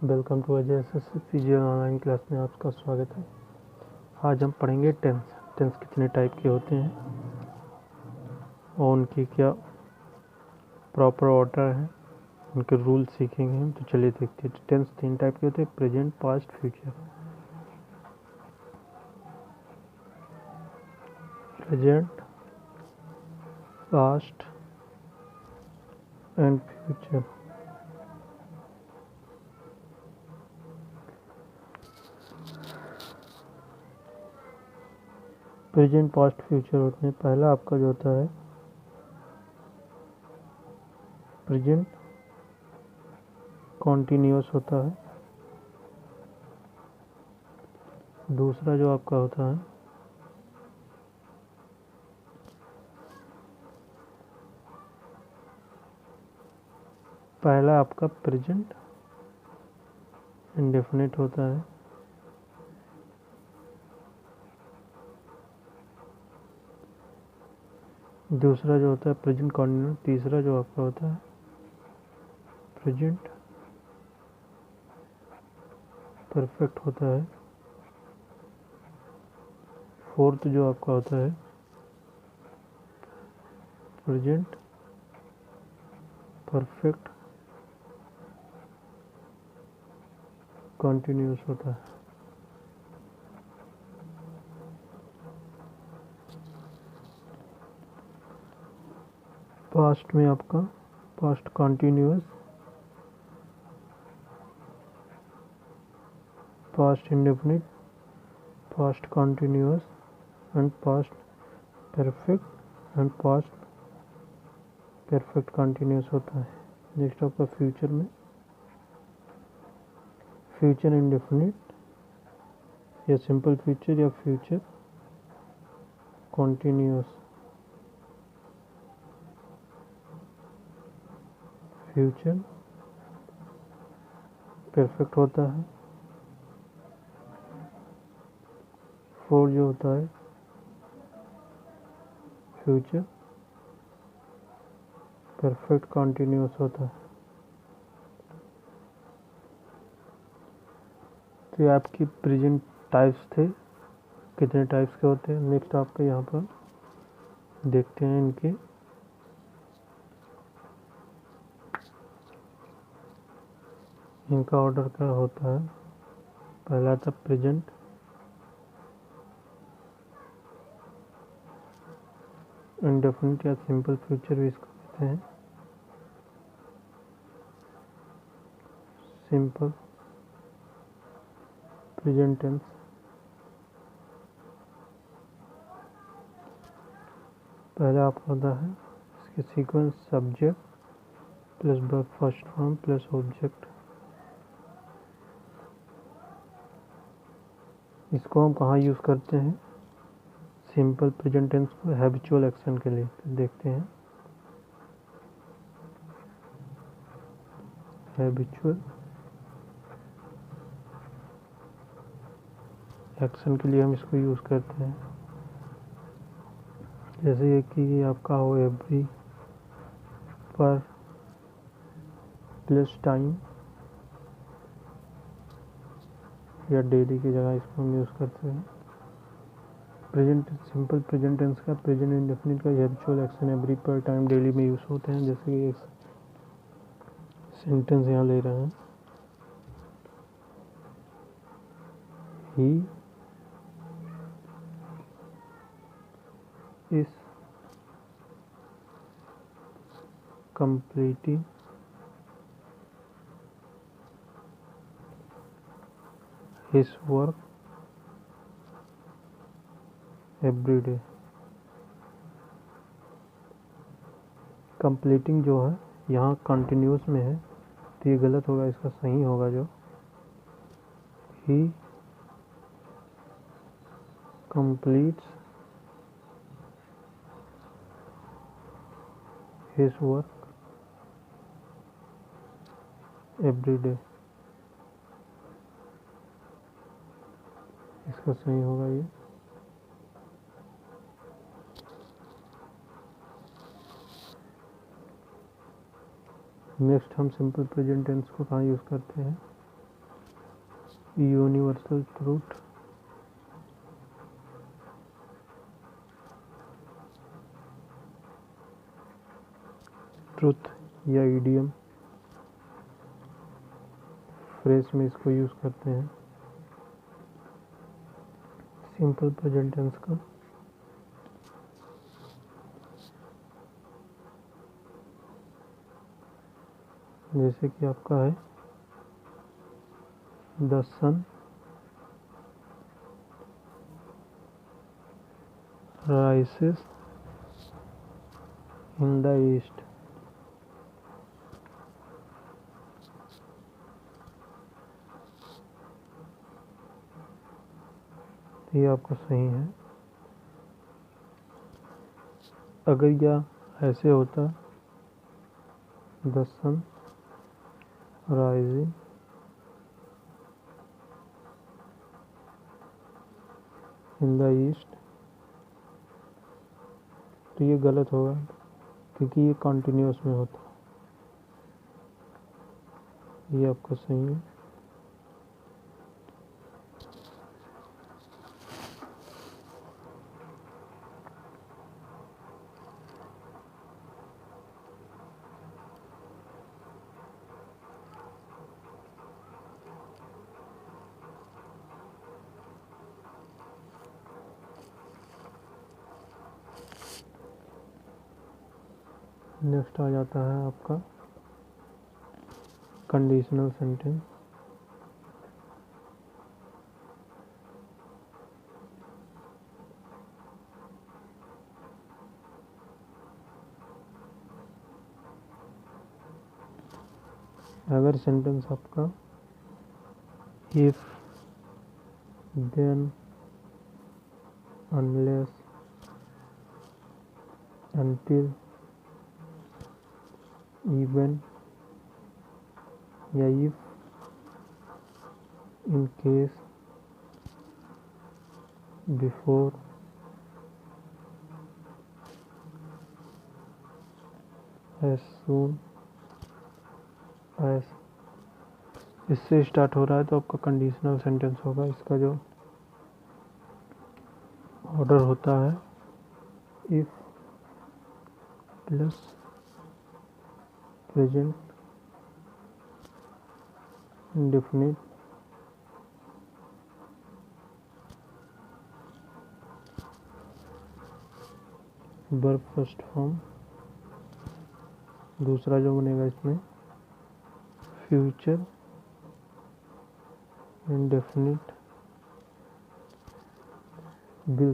Welcome to Ajay SSC PGL online class में आपका स्वागत है। आज हम पढ़ेंगे टेंस कितने टाइप के होते हैं और उनकी क्या प्रॉपर ऑर्डर है, उनके रूल सीखेंगे हम। तो चलिए देखते हैं। टेंस 3 टाइप के होते हैं: present, past, future. Present, past and future. Present, past, future होते हैं। पहला आपका जो होता है प्रेजेंट कॉन्टिन्यूअस होता है। दूसरा जो आपका होता है पहला आपका प्रेजेंट इंडेफिनिट होता है। दूसरा जो होता है प्रेजेंट कॉन्टिन्यूअस। तीसरा जो आपका होता है प्रेजेंट परफेक्ट होता है। फोर्थ जो आपका होता है प्रेजेंट परफेक्ट कॉन्टिन्यूअस होता है। पास्ट में आपका past continuous, past indefinite, past continuous and past perfect and past perfect continuous होता है। नेक्स्ट आपका फ्यूचर में फ्यूचर इंडेफिनिट या सिंपल फ्यूचर या फ्यूचर कॉन्टिन्यूअस। फ्यूचर परफेक्ट होता है। फोर जो होता है फ्यूचर परफेक्ट कॉन्टिन्यूअस होता है। तो ये आपकी प्रेजेंट टाइप्स थे, कितने टाइप्स के होते हैं। नेक्स्ट आपका यहाँ पर देखते हैं इनके इनका ऑर्डर क्या होता है। पहला था प्रेजेंट इंडेफिनिट या सिंपल फ्यूचर भी इसको कहते हैं। Simple present tense. पहला आपका होता है इसके sequence subject plus verb first form plus object. इसको हम कहाँ यूज़ करते हैं? सिंपल प्रेजेंट टेंस को हैबिचुअल एक्शन के लिए। तो देखते हैं हैबिचुअल एक्शन के लिए हम इसको यूज़ करते हैं। जैसे ये कि आपका हो एवरी, पर, प्लस टाइम या डेली की जगह इसको हम यूज़ करते हैं। प्रेजेंट सिंपल प्रेजेंट टेंस का प्रेजेंट इंडेफिनिट का हैबिचुअल एक्शन एवरी, पर, टाइम, डेली में यूज़ होते हैं। जैसे कि एक सेंटेंस यहाँ ले रहे हैं, he is completing his work every day। Completing जो है यहाँ कंटिन्यूस में है, तो ये गलत होगा, इसका सही होगा जो ही completes his work every day। इसका सही होगा ये। नेक्स्ट हम सिंपल प्रेजेंट टेंस को कहाँ यूज़ करते हैं? यूनिवर्सल ट्रूथ, ट्रुथ या इडियम, फ्रेज में इसको यूज करते हैं। सिंपल प्रेजेंट टेंस का जैसे कि आपका है the sun rises in the east. ये आपका सही है। अगर यह ऐसे होता the sun rising in the east, तो ये गलत होगा क्योंकि ये कॉन्टिन्यूस में होता। ये आपका सही है। नेक्स्ट आ जाता है आपका कंडीशनल सेंटेंस। अगर सेंटेंस आपका if then unless until even या if in case before as soon as, इससे स्टार्ट हो रहा है तो आपका कंडीशनल सेंटेंस होगा। इसका जो ऑर्डर होता है if plus present indefinite verb first form. दूसरा जो बनेगा इसमें फ्यूचर इंडेफिनिट विल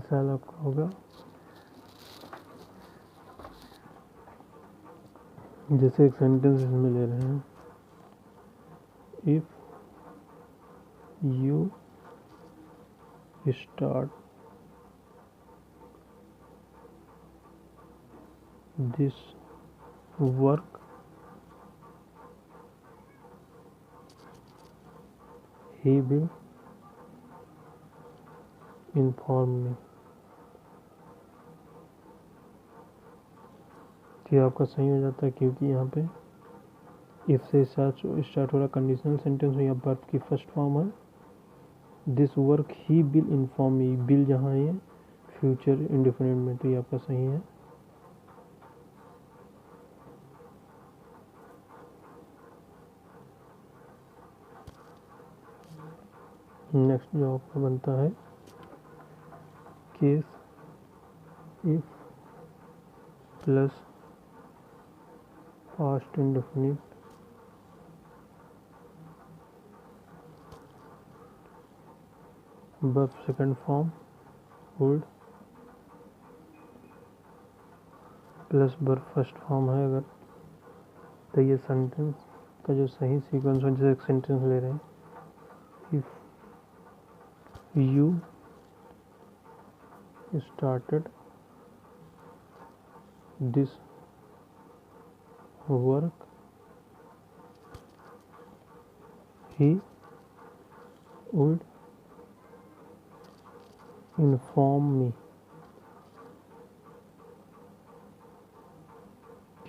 सेल आपका होगा। जैसे एक सेंटेंस इसमें ले रहे हैं if you start this work he will inform me. तो आपका सही हो जाता है क्योंकि यहाँ पे इफ से स्टार्ट हो रहा कंडीशनल सेंटेंस में यहाँ वर्ब की फर्स्ट फॉर्म है this work he will inform me. Will जहाँ है फ्यूचर इंडेफिनिट में, तो ये आपका सही है। नेक्स्ट जो आपका बनता है case if plus past indefinite verb second form would plus verb first form है अगर, तो ये सेंटेंस का जो सही सीक्वेंस हो, जैसे एक सेंटेंस ले रहे हैं if you started this work he would inform me.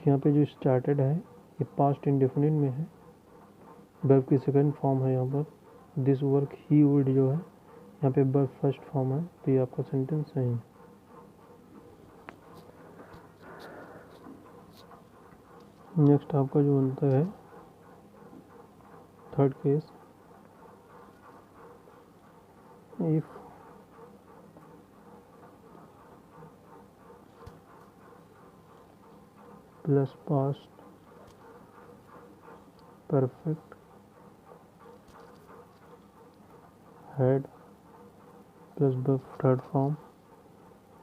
यहाँ पे जो स्टार्टेड है ये पास्ट इंडेफिनिट में है, वर्ब की सेकंड फॉर्म है यहाँ पर। दिस वर्क ही वुड जो है यहाँ पे वर्ब फर्स्ट फॉर्म है, तो ये आपका सेंटेंस सही है। नेक्स्ट आपका जो बनता है third case, if plus past perfect had plus verb third form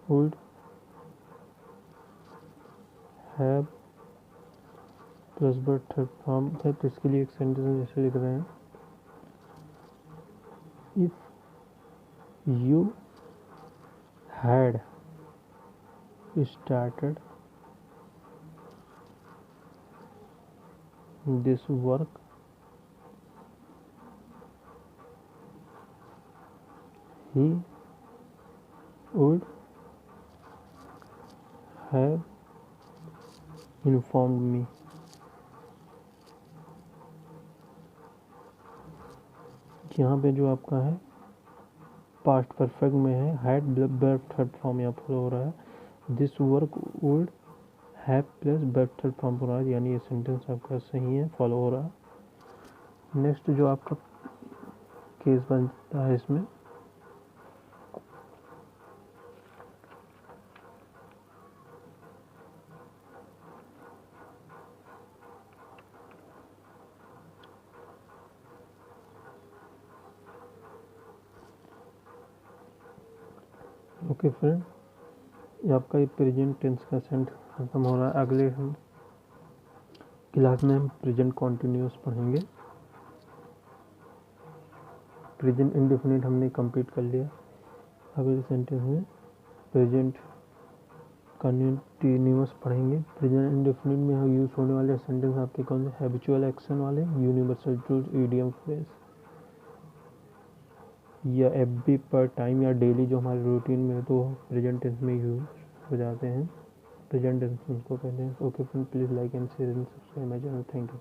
would have plus verb third form है, तो इसके लिए एक सेंटेंस जैसे लिख रहे हैं, if you had started this work he would have informed me। यहाँ पे जो आपका है पास्ट परफेक्ट में है, हैड वर्ब थर्ड फॉर्म यहाँ फॉलो हो रहा है, this work would have plus verb third form हो रहा है, यानी ये सेंटेंस आपका सही है, फॉलो हो रहा है। नेक्स्ट जो आपका केस बनता है इसमें, ओके फ्रेंड, ये आपका ये प्रेजेंट टेंस का सेंट खत्म हो रहा है। अगले हम क्लास में हम प्रेजेंट कॉन्टिन्यूस पढ़ेंगे। प्रेजेंट इंडेफिनिट हमने कंप्लीट कर लिया। अगले सेंटेंस में प्रेजेंट कंटिन्यूस पढ़ेंगे। प्रेजेंट इंडेफिनिट में यूज होने वाले सेंटेंस आपके कौन से, हैबिचुअल एक्शन वाले, यूनिवर्सल ट्रूथ, इडियम फ्रेज, या एवरी पर टाइम या डेली जो हमारे रूटीन में है तो प्रेजेंट टेंस में यूज हो जाते हैं। प्रेजेंट टेंस उसको कहते हैं। Okay friend, please like and share and subscribe my channel. Thank you.